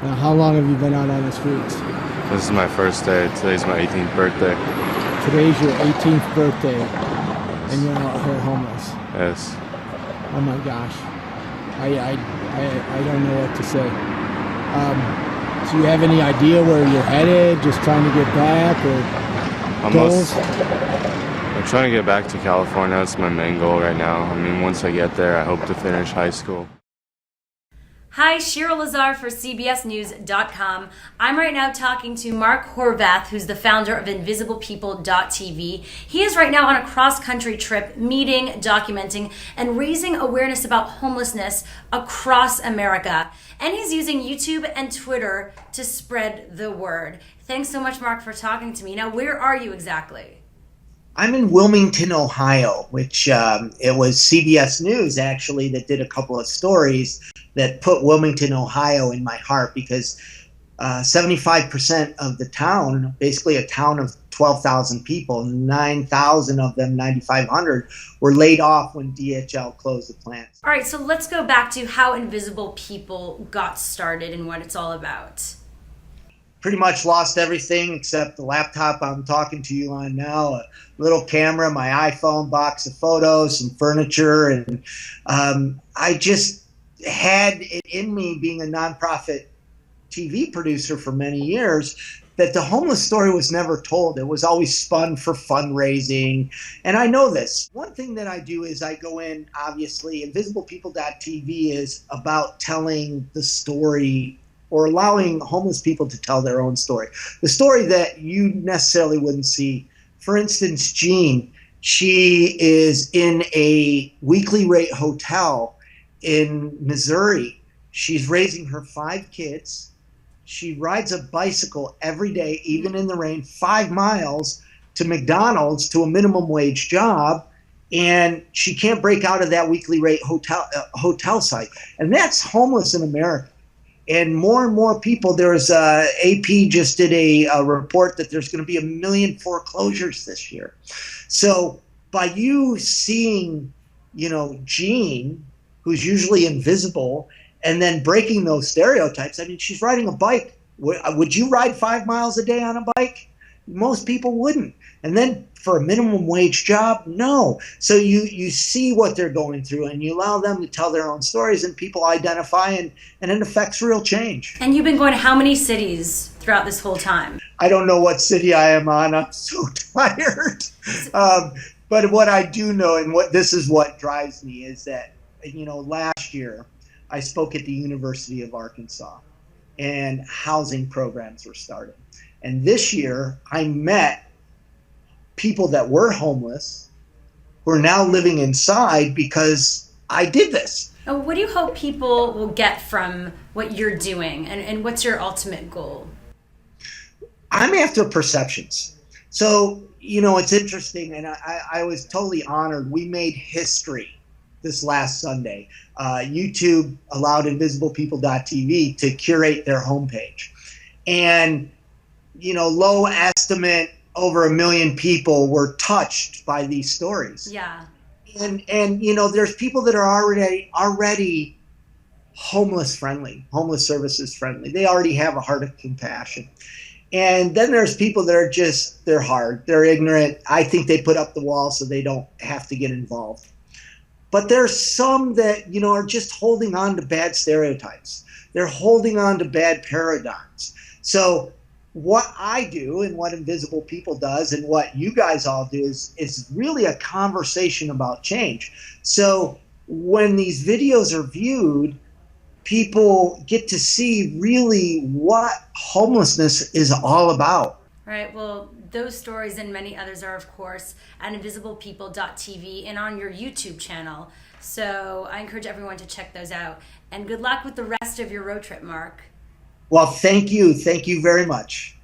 Now, how long have you been out on the streets? This is my first day. Today's my 18th birthday. Today's your 18th birthday, and you're out here homeless. Yes. Oh my gosh. I don't know what to say. Do you have any idea where you're headed? Just trying to get back, or goals? I'm trying to get back to California. That's my main goal right now. I mean, once I get there, I hope to finish high school. Hi, Shira Lazar for CBSNews.com. I'm right now talking to Mark Horvath, who's the founder of InvisiblePeople.tv. He is right now on a cross-country trip, meeting, documenting, and raising awareness about homelessness across America. And he's using YouTube and Twitter to spread the word. Thanks so much, Mark, for talking to me. Now, where are you exactly? I'm in Wilmington, Ohio, which it was CBS News, actually, that did a couple of stories that put Wilmington, Ohio in my heart, because 75% of the town, basically a town of 12,000 people, 9,000 of them, 9,500, were laid off when DHL closed the plant. All right, so let's go back to how Invisible People got started and what it's all about. Pretty much lost everything except the laptop I'm talking to you on now, a little camera, my iPhone, box of photos, some furniture, and I just had it in me, being a nonprofit TV producer for many years, that the homeless story was never told. It was always spun for fundraising, and I know this. One thing that I do is I go in, obviously, InvisiblePeople.tv is about telling the story, or allowing homeless people to tell their own story, the story that you necessarily wouldn't see. For instance, Jean, she is in a weekly rate hotel in Missouri. She's raising her 5 kids. She rides a bicycle every day, even in the rain, 5 miles to McDonald's, to a minimum wage job, and she can't break out of that weekly rate hotel site. And that's homeless in America. And more people, there's AP just did a report that there's going to be 1 million foreclosures this year. So by you seeing, Jean, who's usually invisible, and then breaking those stereotypes, I mean, she's riding a bike. Would you ride 5 miles a day on a bike? Most people wouldn't. And then for a minimum wage job, no. So you see what they're going through, and you allow them to tell their own stories, and people identify, and it affects real change. And you've been going to how many cities throughout this whole time? I don't know what city I am on. I'm so tired. But what I do know, and this is what drives me, is that, last year I spoke at the University of Arkansas, and housing programs were started. And this year I met people that were homeless who are now living inside because I did this. What do you hope people will get from what you're doing, and what's your ultimate goal? I'm after perceptions. So, it's interesting, and I was totally honored. We made history this last Sunday. YouTube allowed InvisiblePeople.tv to curate their homepage. And, low estimate, over 1 million people were touched by these stories. Yeah. And there's people that are already homeless friendly, homeless services friendly. They already have a heart of compassion. And then there's people that are they're hard, they're ignorant. I think they put up the wall so they don't have to get involved. But there's some that, are just holding on to bad stereotypes. They're holding on to bad paradigms. So what I do, and what Invisible People does, and what you guys all do, is really a conversation about change. So when these videos are viewed, people get to see really what homelessness is all about. Right. Well, those stories and many others are, of course, at InvisiblePeople.tv and on your YouTube channel. So I encourage everyone to check those out. And good luck with the rest of your road trip, Mark. Well, thank you. Thank you very much.